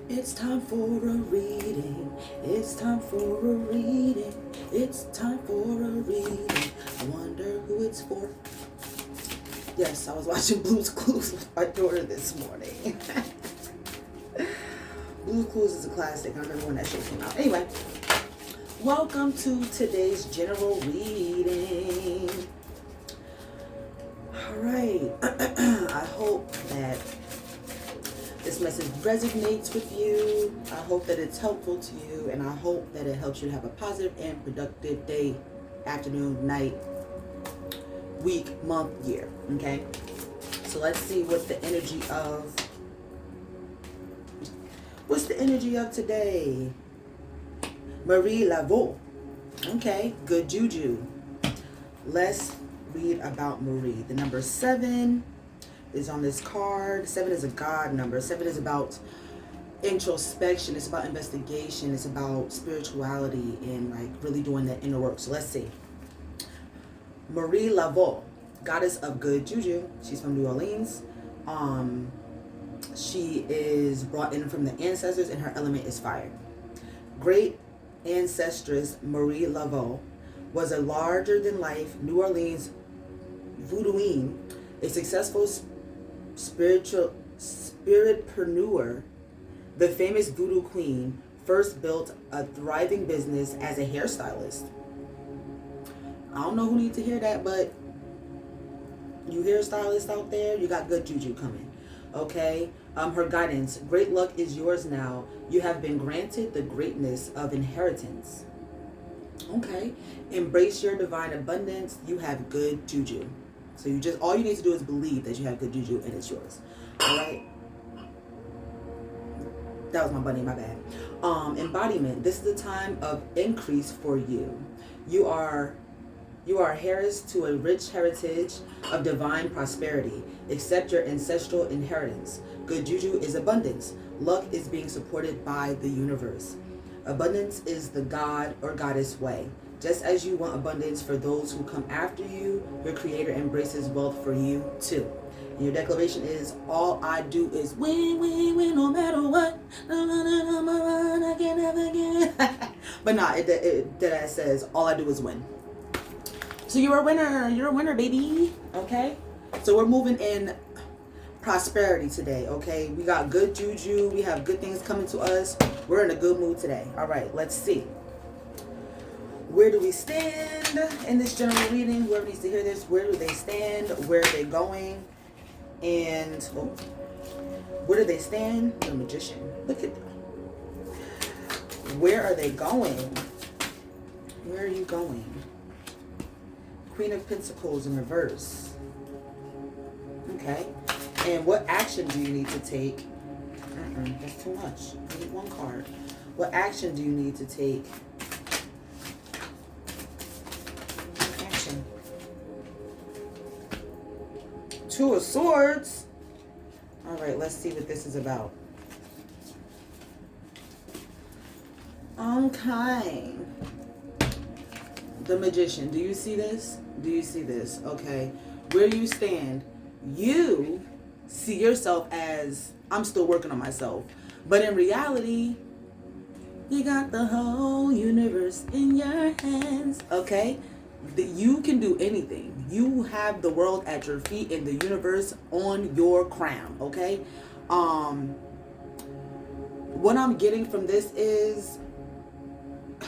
It's time for a reading. It's time for a reading. It's time for a reading. I wonder who it's for. Yes, I was watching Blue's Clues with my daughter this morning. Blue's Clues is a classic. I remember when that show came out. Anyway, welcome to today's general reading. All right. I hope that this message resonates with you. I hope that it's helpful to you, and I hope that it helps you to have a positive and productive day, afternoon, night, week, month, year. Okay? So let's see what the energy of today? Marie Laveau. Okay, good juju. Let's read about Marie. The number 7 is on this card. 7 is a God number. 7 is about introspection. It's about investigation. It's about spirituality and like really doing that inner work. So let's see. Marie Laveau, goddess of good juju. She's from New Orleans. She is brought in from the ancestors, and her element is fire. Great ancestress Marie Laveau was a larger-than-life New Orleans voodooine, a successful spiritpreneur. The famous voodoo queen first built a thriving business as a hairstylist. I don't know who needs to hear that, but you hairstylists out there, you got good juju coming. Okay? Her guidance, great luck is yours now. You have been granted the greatness of inheritance. Okay? Embrace your divine abundance. You have good juju. So all you need to do is believe that you have good juju and it's yours. All right? That was my bunny, my bad. Embodiment. This is the time of increase for you. You are heirs to a rich heritage of divine prosperity. Accept your ancestral inheritance. Good juju is abundance. Luck is being supported by the universe. Abundance is the God or goddess way. Just as you want abundance for those who come after you, your creator embraces wealth for you too. And your declaration is, all I do is win, win, win, no matter what. I can never get. But nah, it says, all I do is win. So you're a winner. You're a winner, baby. Okay? So we're moving in prosperity today, okay? We got good juju. We have good things coming to us. We're in a good mood today. All right, let's see. Where do we stand in this general reading? Whoever needs to hear this, where do they stand? Where are they going? And where do they stand? The Magician. Look at them. Where are they going? Where are you going? Queen of Pentacles in reverse. Okay. And what action do you need to take? That's too much. I need one card. What action do you need to take? Action. 2 of Swords. All right, let's see what this is about. Okay. The Magician. Do you see this? Do you see this? Okay. Where you stand, you see yourself as, I'm still working on myself. But in reality, you got the whole universe in your hands. Okay? You can do anything. You have the world at your feet and the universe on your crown. Okay? What I'm getting from this is,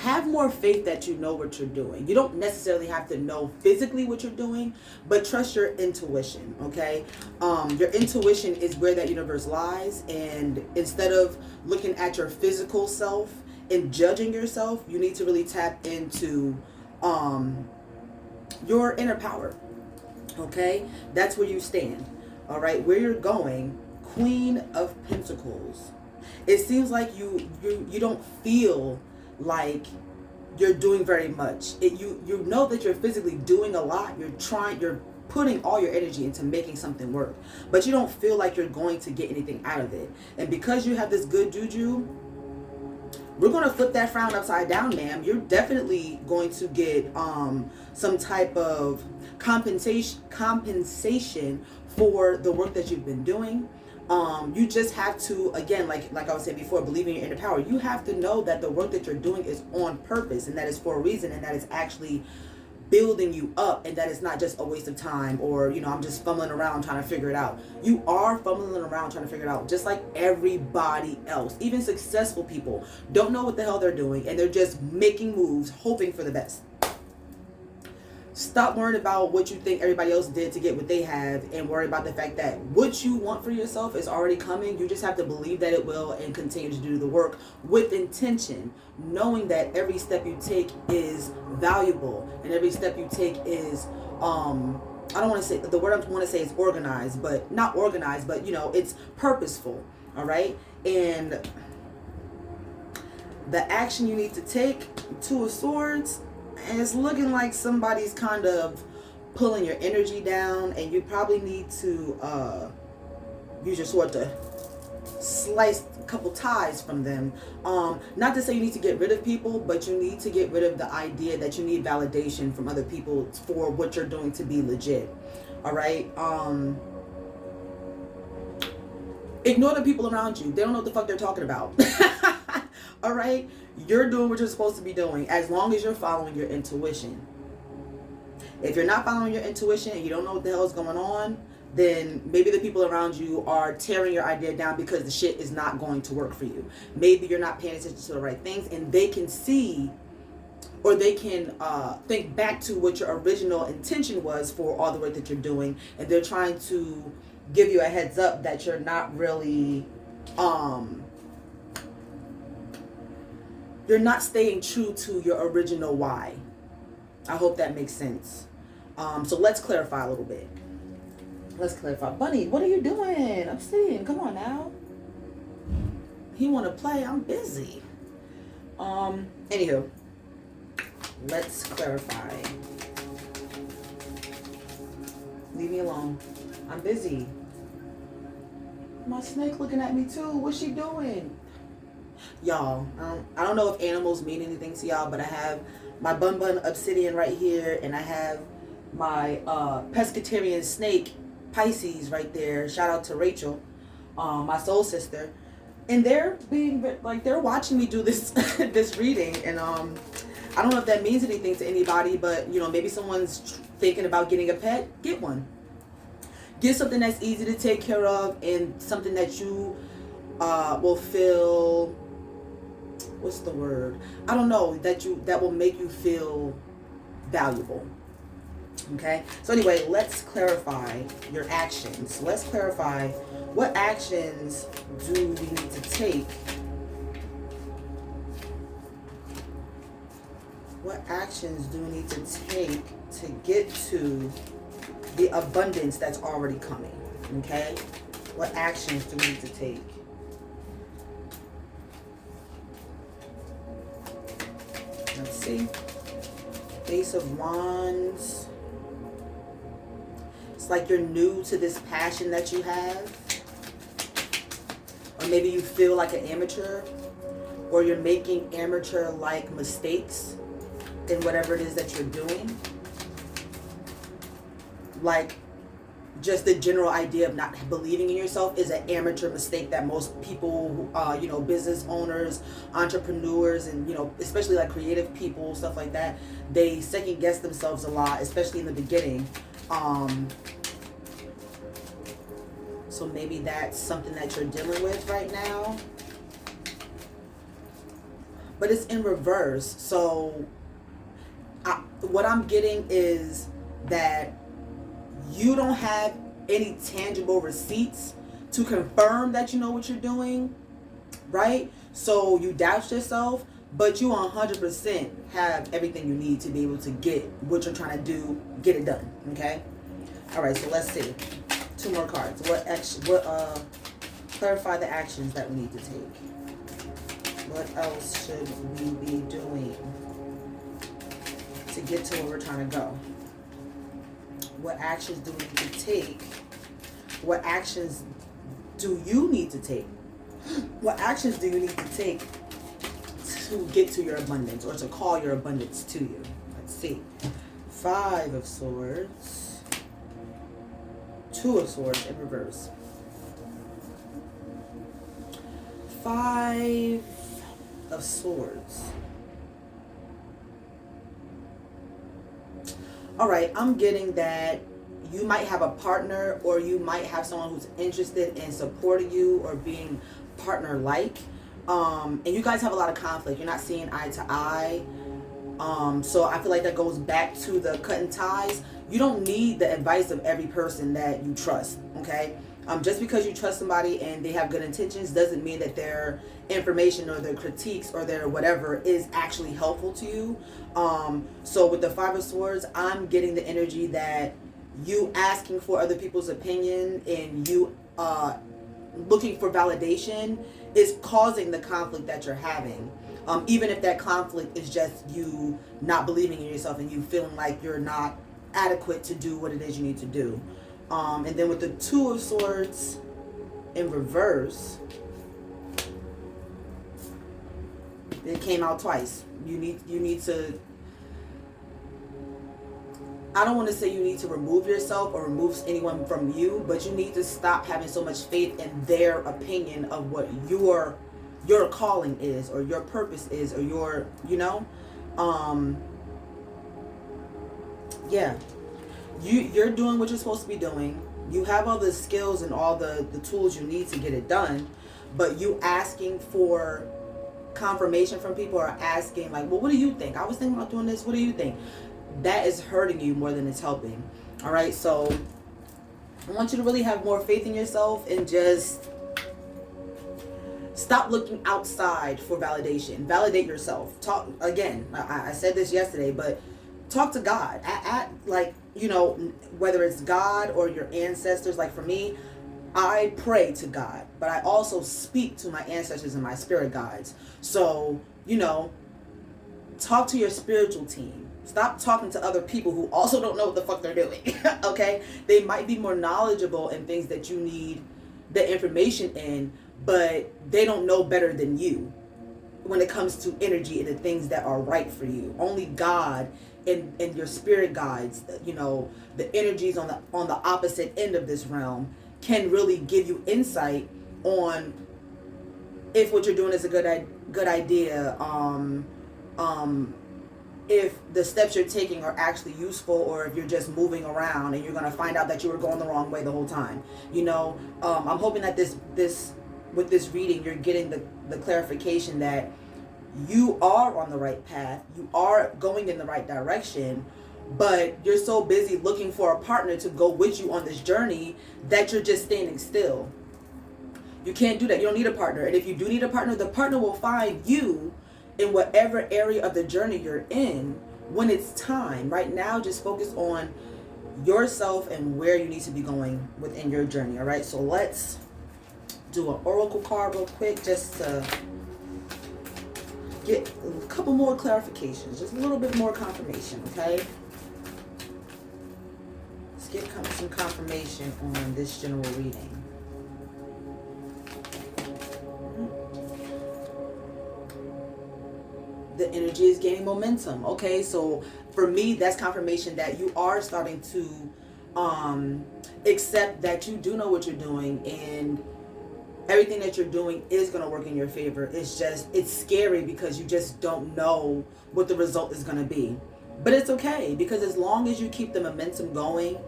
have more faith that you know what you're doing. You don't necessarily have to know physically what you're doing, but trust your intuition, okay? Your intuition is where that universe lies, and instead of looking at your physical self and judging yourself, you need to really tap into your inner power, okay? That's where you stand, all right? Where you're going, Queen of Pentacles. It seems like you don't feel like you're doing very much. You know that you're physically doing a lot. You're putting all your energy into making something work, but you don't feel like you're going to get anything out of it. And because you have this good juju, we're going to flip that frown upside down, ma'am. You're definitely going to get some type of compensation for the work that you've been doing. You just have to, again, like I was saying before, believe in your inner power. You have to know that the work that you're doing is on purpose, and that is for a reason, and that is actually building you up, and that it's not just a waste of time, or I'm just fumbling around trying to figure it out. You are fumbling around trying to figure it out, just like everybody else. Even successful people don't know what the hell they're doing, and they're just making moves hoping for the best. Stop worrying about what you think everybody else did to get what they have, and worry about the fact that what you want for yourself is already coming. You just have to believe that it will, and continue to do the work with intention, knowing that every step you take is valuable, and every step you take is I don't want to say the word I want to say is organized, but not organized, but it's purposeful. All right. And the action you need to take, Two of Swords, and it's looking like somebody's kind of pulling your energy down, and you probably need to use your sword to slice a couple ties from them. Not to say you need to get rid of people, but you need to get rid of the idea that you need validation from other people for what you're doing to be legit. All right. Ignore the people around you. They don't know what the fuck they're talking about. All right. You're doing what you're supposed to be doing, as long as you're following your intuition. If you're not following your intuition and you don't know what the hell is going on, then maybe the people around you are tearing your idea down because the shit is not going to work for you. Maybe you're not paying attention to the right things, and they can see, or they can think back to what your original intention was for all the work that you're doing, and they're trying to give you a heads up that you're not really you're not staying true to your original why. I hope that makes sense. So let's clarify a little bit. Let's clarify. Bunny, what are you doing? I'm sitting. Come on now. He want to play. I'm busy. Anywho, let's clarify. Leave me alone. I'm busy. My snake looking at me too. What's she doing? Y'all, I don't know if animals mean anything to y'all, but I have my Bun obsidian right here, and I have my pescatarian snake Pisces right there. Shout out to Rachel, my soul sister, and they're being like, they're watching me do this this reading, and I don't know if that means anything to anybody, but maybe someone's thinking about getting a pet. Get one. Get something that's easy to take care of, and something that you will feel, what's the word? I don't know, that will make you feel valuable. Okay? So anyway, let's clarify your actions. Let's clarify, what actions do we need to take? What actions do we need to take to get to the abundance that's already coming? Okay? What actions do we need to take? Let's see. Ace of Wands. It's like you're new to this passion that you have. Or maybe you feel like an amateur. Or you're making amateur-like mistakes in whatever it is that you're doing. Like, just the general idea of not believing in yourself is an amateur mistake that most people, business owners, entrepreneurs, and, especially like creative people, stuff like that, they second guess themselves a lot, especially in the beginning. So maybe that's something that you're dealing with right now. But it's in reverse. So what I'm getting is that you don't have any tangible receipts to confirm that you know what you're doing, right? So you doubt yourself, but you 100% have everything you need to be able to get what you're trying to do, get it done, okay? All right, so let's see. 2 more cards. Clarify the actions that we need to take. What else should we be doing to get to where we're trying to go? What actions do we need to take? What actions do you need to take? What actions do you need to take to get to your abundance, or to call your abundance to you? Let's see. 5 of Swords. 2 of Swords in reverse. Five of Swords. All right, I'm getting that you might have a partner, or you might have someone who's interested in supporting you or being partner-like. And you guys have a lot of conflict. You're not seeing eye to eye. So I feel like that goes back to the cutting ties. You don't need the advice of every person that you trust, okay? Just because you trust somebody and they have good intentions doesn't mean that their information or their critiques or their whatever is actually helpful to you. So with the Five of Swords, I'm getting the energy that you asking for other people's opinion and you looking for validation is causing the conflict that you're having. Even if that conflict is just you not believing in yourself and you feeling like you're not adequate to do what it is you need to do. And then with the Two of Swords in reverse, it came out twice. You need to, I don't want to say you need to remove yourself or remove anyone from you, but you need to stop having so much faith in their opinion of what your calling is, or your purpose is, or your, yeah. You're doing what you're supposed to be doing. You have all the skills and all the tools you need to get it done, but you asking for confirmation from people, or asking like, well, what do you think? I was thinking about doing this. What do you think? That is hurting you more than it's helping. All right. So I want you to really have more faith in yourself and just stop looking outside for validation. Validate yourself. Talk again. I said this yesterday, but talk to God. Whether it's God or your ancestors. Like for me, I pray to God, but I also speak to my ancestors and my spirit guides. So, talk to your spiritual team. Stop talking to other people who also don't know what the fuck they're doing. Okay? They might be more knowledgeable in things that you need the information in, but they don't know better than you when it comes to energy and the things that are right for you. Only God and your spirit guides, the energies on the opposite end of this realm can really give you insight on if what you're doing is a good idea, if the steps you're taking are actually useful, or if you're just moving around and you're going to find out that you were going the wrong way the whole time. I'm hoping that this with this reading you're getting the clarification that you are on the right path, you are going in the right direction, but you're so busy looking for a partner to go with you on this journey that you're just standing still. You can't do that. You don't need a partner. And if you do need a partner, the partner will find you in whatever area of the journey you're in when it's time. Right now, just focus on yourself and where you need to be going within your journey. All right, so let's do an oracle card real quick just to get a couple more clarifications, just a little bit more confirmation. Okay, let's get some confirmation on this general reading. The energy is gaining momentum. Okay, so for me, that's confirmation that you are starting to accept that you do know what you're doing, and everything that you're doing is going to work in your favor. It's scary because you just don't know what the result is going to be. But it's okay, because as long as you keep the momentum going,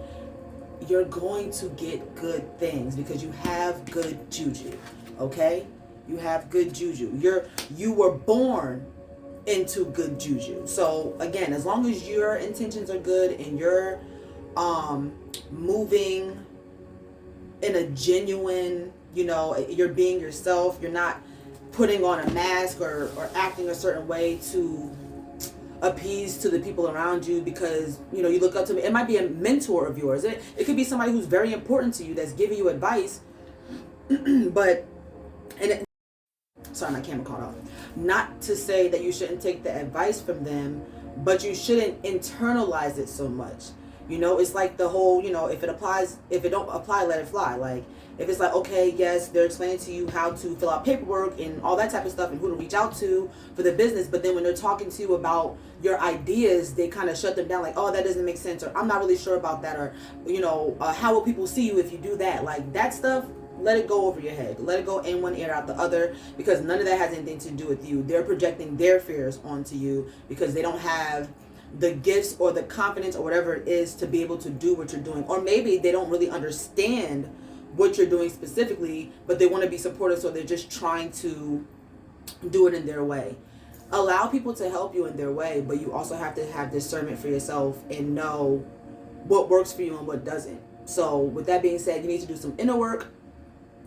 you're going to get good things, because you have good juju. Okay, you have good juju. You were born into good juju. So again, as long as your intentions are good and you're moving in a genuine, you're being yourself, you're not putting on a mask or acting a certain way to appease to the people around you because you look up to me. It might be a mentor of yours. It could be somebody who's very important to you that's giving you advice. Sorry, my camera caught off. Not to say that you shouldn't take the advice from them, but you shouldn't internalize it so much. It's like the whole, if it don't apply, let it fly. Like, if it's like, okay, yes, they're explaining to you how to fill out paperwork and all that type of stuff and who to reach out to for the business, but then when they're talking to you about your ideas, they kind of shut them down, like, oh, that doesn't make sense, or I'm not really sure about that, or, how will people see you if you do that? Like, that stuff, let it go over your head. Let it go in one ear, out the other, because none of that has anything to do with you. They're projecting their fears onto you because they don't have the gifts or the confidence or whatever it is to be able to do what you're doing. Or maybe they don't really understand what you're doing specifically, but they want to be supportive, so they're just trying to do it in their way. Allow people to help you in their way, but you also have to have discernment for yourself and know what works for you and what doesn't. So with that being said, you need to do some inner work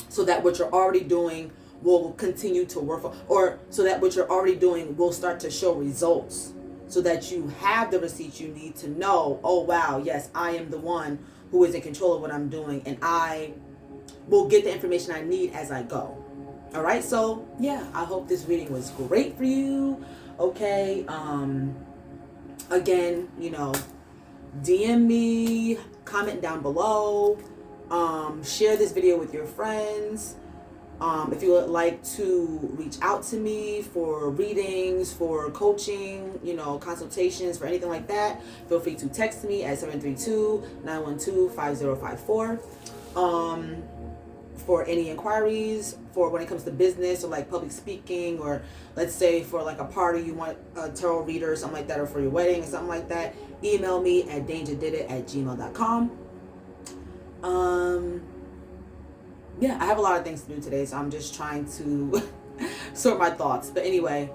so that what you're already doing will continue to work for, or so that what you're already doing will start to show results, so that you have the receipts you need to know, oh wow, yes, I am the one who is in control of what I'm doing, and I will get the information I need as I go. All right, so yeah, I hope this reading was great for you. Okay, again, you know, DM me, comment down below, share this video with your friends. If you would like to reach out to me for readings, for coaching, you know, consultations, for anything like that, feel free to text me at 732-912-5054. For any inquiries, for when it comes to business or like public speaking, or let's say for like a party you want a tarot reader or something like that, or for your wedding or something like that, email me at DanjaTheMirror@gmail.com. Yeah, I have a lot of things to do today, so I'm just trying to sort my thoughts. But anyway,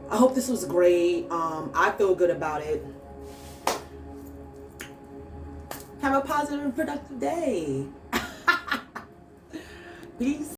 I hope this was great. I feel good about it. Have a positive and productive day. Peace.